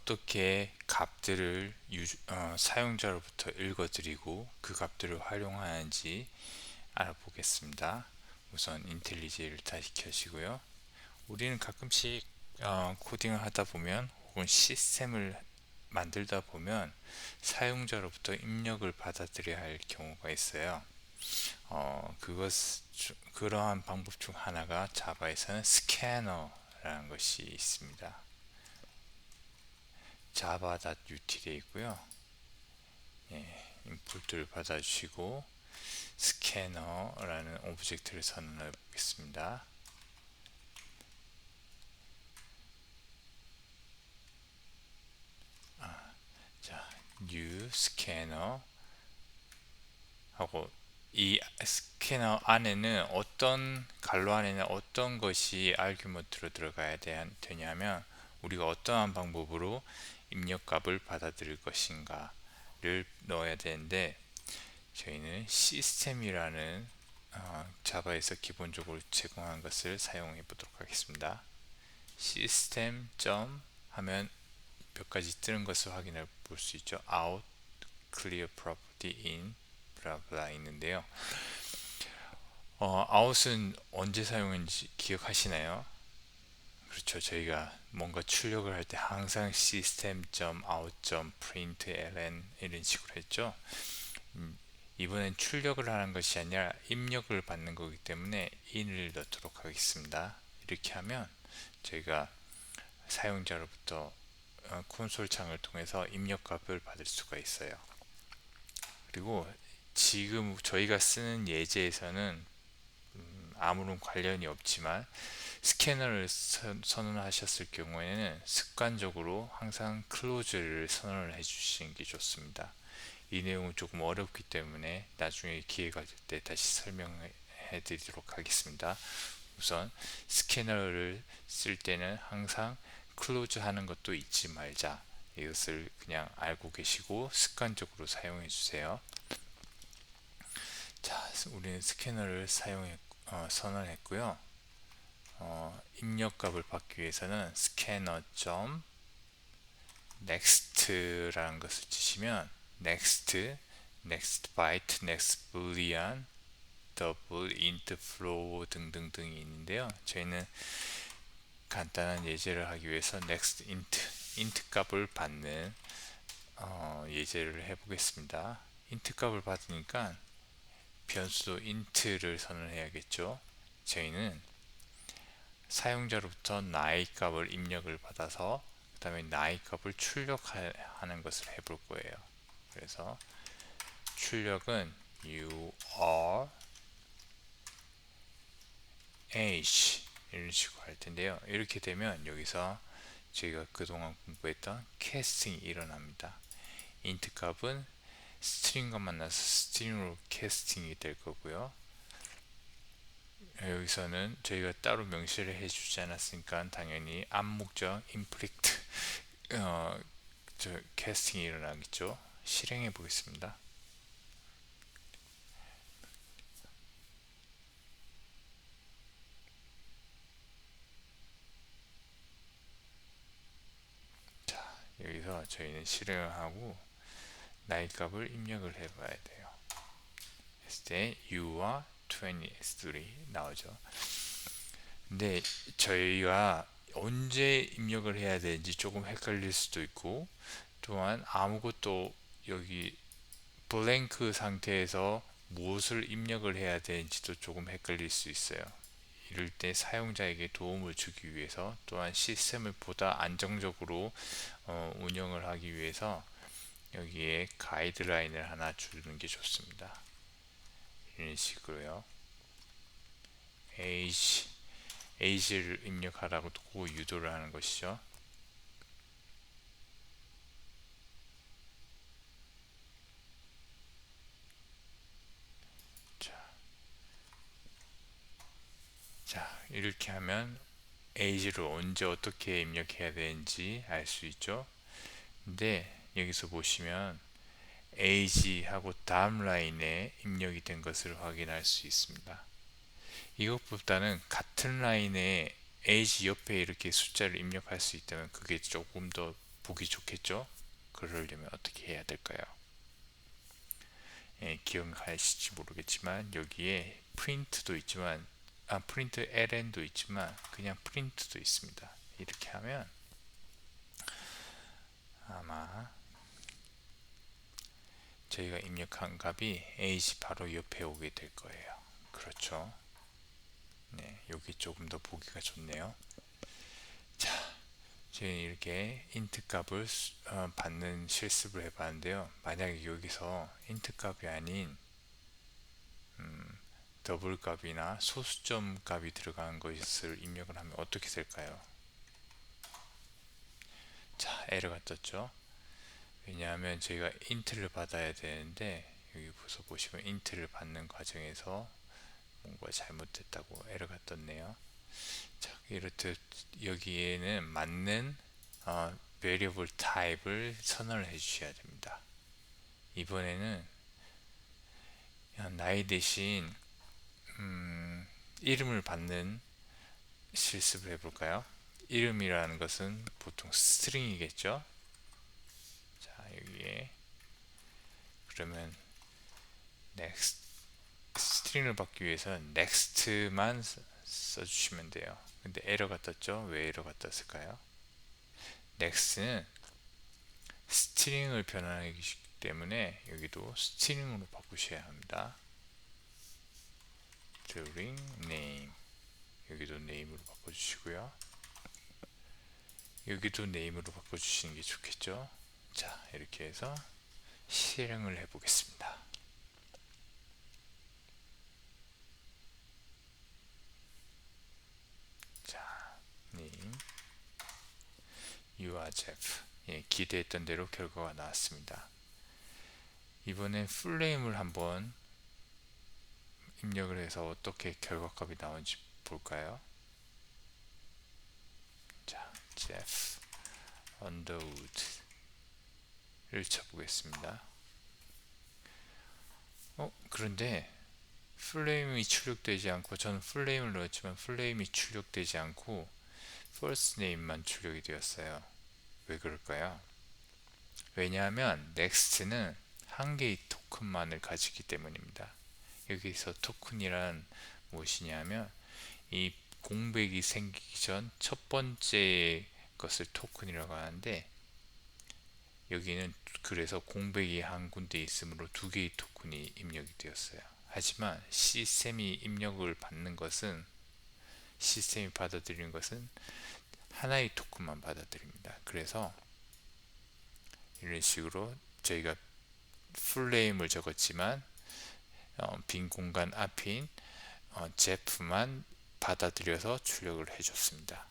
어떻게 값들을 사용자로부터 읽어드리고 그 값들을 활용하는지 알아보겠습니다. 우선 인텔리제이를 다시 켜시고요. 우리는 가끔씩 코딩을 하다 보면 혹은 시스템을 만들다 보면 사용자로부터 입력을 받아들여야 할 경우가 있어요. 그러한 방법 중 하나가 자바에서는 스캐너라는 것이 있습니다. java.util에 있고요. 인풋을 받아주시고 스캐너라는 오브젝트를 선언해 보겠습니다. 자, new scanner 하고 이 스캐너 안에는 어떤 갈로 안에는 어떤 것이 아규먼트로 들어가야 되냐면 우리가 어떠한 방법으로 입력값을 받아들일 것인가를 넣어야 되는데 저희는 시스템이라는 자바에서 기본적으로 제공한 것을 사용해 보도록 하겠습니다. 시스템 점 하면 몇 가지 뜨는 것을 확인해 볼 수 있죠. out, clear property, in, 블라블라 있는데요. out은 언제 사용했는지 기억하시나요? 그렇죠. 저희가 뭔가 출력을 할 때 항상 system.out.println 이런 식으로 했죠. 이번엔 출력을 하는 것이 아니라 입력을 받는 거기 때문에 in을 넣도록 하겠습니다. 이렇게 하면 저희가 사용자로부터 콘솔 창을 통해서 입력값을 받을 수가 있어요. 그리고 지금 저희가 쓰는 예제에서는 아무런 관련이 없지만 스캐너를 선언하셨을 경우에는 습관적으로 항상 클로즈를 선언을 해주시는 게 좋습니다. 이 내용은 조금 어렵기 때문에 나중에 기회가 될 때 다시 설명해 드리도록 하겠습니다. 우선 스캐너를 쓸 때는 항상 클로즈 하는 것도 잊지 말자. 이것을 그냥 알고 계시고 습관적으로 사용해 주세요. 자, 우리는 스캐너를 선언했고요. 입력값을 받기 위해서는 scanner.next라는 것을 치시면 next, next byte, next boolean, double, int, flow 등등등이 있는데요. 저희는 간단한 예제를 하기 위해서 next int 값을 받는 예제를 해보겠습니다. int 값을 받으니까 변수도 int를 선언해야겠죠. 저희는 사용자로부터 나이 값을 입력을 받아서 그 다음에 나이 값을 출력하는 것을 해볼 거예요. 그래서 출력은 you are age 이런 식으로 할 텐데요. 이렇게 되면 여기서 저희가 그동안 공부했던 캐스팅이 일어납니다. int 값은 스트링과 만나서 스트링으로 캐스팅이 될 거고요. 여기서는 저희가 따로 명시를 해주지 않았으니까 당연히 암묵적 임플릭트 캐스팅이 일어나겠죠. 실행해 보겠습니다. 자, 여기서 저희는 실행을 하고 나이 값을 입력을 해봐야 돼요. 했을 때 U와 23 나오죠. 근데 저희가 언제 입력을 해야 되는지 조금 헷갈릴 수도 있고 또한 아무것도 여기 블랭크 상태에서 무엇을 입력을 해야 되는지도 조금 헷갈릴 수 있어요. 이럴 때 사용자에게 도움을 주기 위해서 또한 시스템을 보다 안정적으로 운영을 하기 위해서 여기에 가이드라인을 하나 주는 게 좋습니다. 이런 식으로요. age를 입력하라고 유도를 하는 것이죠. 자, 이렇게 하면 age를 언제 어떻게 입력해야 되는지 알 수 있죠. 근데 여기서 보시면 age하고 다음 라인에 입력이 된 것을 확인할 수 있습니다. 이것보다는 같은 라인에 age 옆에 이렇게 숫자를 입력할 수 있다면 그게 조금 더 보기 좋겠죠. 그러려면 어떻게 해야 될까요? 예, 기억하실지 모르겠지만 여기에 프린트도 있지만 프린트 ln도 있지만 그냥 프린트도 있습니다. 이렇게 하면 아마 저희가 입력한 값이 age 바로 옆에 오게 될 거예요. 그렇죠. 네, 여기 조금 더 보기가 좋네요. 자, 저희 이렇게 int 값을 받는 실습을 해봤는데요. 만약에 여기서 int 값이 아닌 더블 값이나 소수점 값이 들어간 것을 입력을 하면 어떻게 될까요? 자, 에러가 떴죠. 왜냐하면 저희가 int를 받아야 되는데 여기 보시면 int를 받는 과정에서 뭔가 잘못됐다고 에러가 떴네요. 자, 이렇듯 여기에는 맞는 variable type을 선언을 해 주셔야 됩니다. 이번에는 나이 대신 이름을 받는 실습을 해볼까요? 이름이라는 것은 보통 스트링이겠죠. 자, 여기에 그러면 next 스트링을 받기 위해서는 next만 써주시면 돼요. 근데 에러가 떴죠. 왜 에러가 떴을까요? next는 스트링을 변환하기 때문에 여기도 스트링으로 바꾸셔야 합니다. string name, 여기도 name으로 바꿔주시고요. 여기도 name으로 바꿔주시는 게 좋겠죠. 자, 이렇게 해서 실행을 해보겠습니다. 자, name you are Jeff. 예, 기대했던 대로 결과가 나왔습니다. 이번엔 풀네임을 한번 입력을 해서 어떻게 결과값이 나오는지 볼까요? 자, Jeff Underwood를 쳐보겠습니다. 그런데 풀네임이 출력되지 않고, 저는 풀네임을 넣었지만 풀네임이 출력되지 않고 first name만 출력이 되었어요. 왜 그럴까요? 왜냐하면 next는 한 개의 토큰만을 가지기 때문입니다. 여기서 토큰이란 무엇이냐면 이 공백이 생기기 전 첫 번째 것을 토큰이라고 하는데, 여기는 그래서 공백이 한 군데 있으므로 두 개의 토큰이 입력이 되었어요. 하지만 시스템이 받아들이는 것은 하나의 토큰만 받아들입니다. 그래서 이런 식으로 저희가 풀네임을 적었지만 빈 공간 앞인 제프만 받아들여서 출력을 해줬습니다.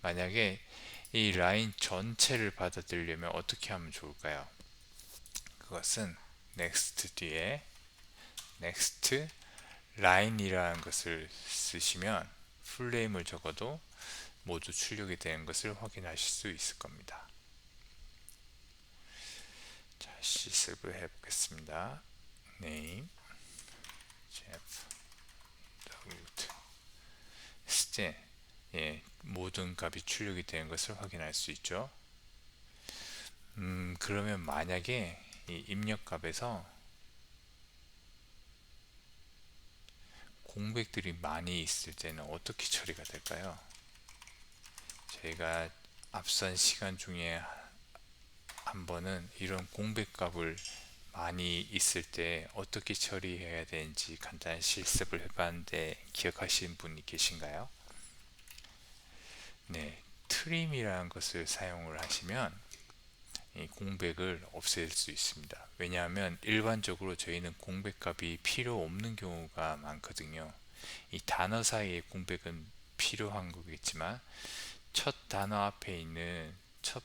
만약에 이 라인 전체를 받아들이려면 어떻게 하면 좋을까요? 그것은 next 뒤에 next line이라는 것을 쓰시면 풀네임을 적어도 모두 출력이 되는 것을 확인하실 수 있을 겁니다. 자, 실습을 해보겠습니다. name Jeff Wood 했을 때 모든 값이 출력이 되는 것을 확인할 수 있죠. 그러면 만약에 이 입력값에서 공백들이 많이 있을 때는 어떻게 처리가 될까요? 저희가 앞선 시간 중에 한 번은 이런 공백값을 많이 있을 때 어떻게 처리해야 되는지 간단한 실습을 해봤는데 기억하시는 분이 계신가요? 네, 트림이라는 것을 사용을 하시면 이 공백을 없앨 수 있습니다. 왜냐하면 일반적으로 저희는 공백값이 필요 없는 경우가 많거든요. 이 단어 사이의 공백은 필요한 거겠지만 첫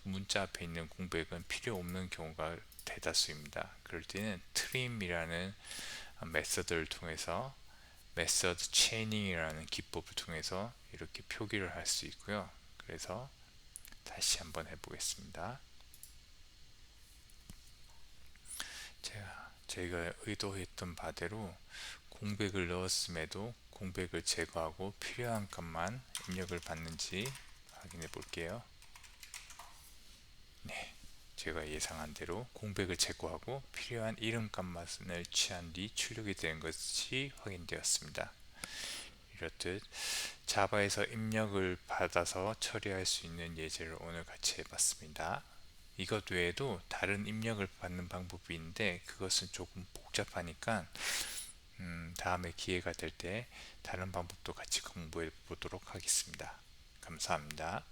문자 앞에 있는 공백은 필요 없는 경우가 대다수입니다. 그럴 때는 trim이라는 메서드를 통해서 메서드 체이닝이라는 기법을 통해서 이렇게 표기를 할 수 있고요. 그래서 다시 한번 해보겠습니다. 저희가 의도했던 바대로 공백을 넣었음에도 공백을 제거하고 필요한 값만 입력을 받는지 확인해 볼게요. 네, 저희가 예상한 대로 공백을 제거하고 필요한 이름값만을 취한 뒤 출력이 되는 것이 확인되었습니다. 이렇듯 자바에서 입력을 받아서 처리할 수 있는 예제를 오늘 같이 해봤습니다. 이것 외에도 다른 입력을 받는 방법이 있는데 그것은 조금 복잡하니까 다음에 기회가 될 때 다른 방법도 같이 공부해 보도록 하겠습니다. 감사합니다.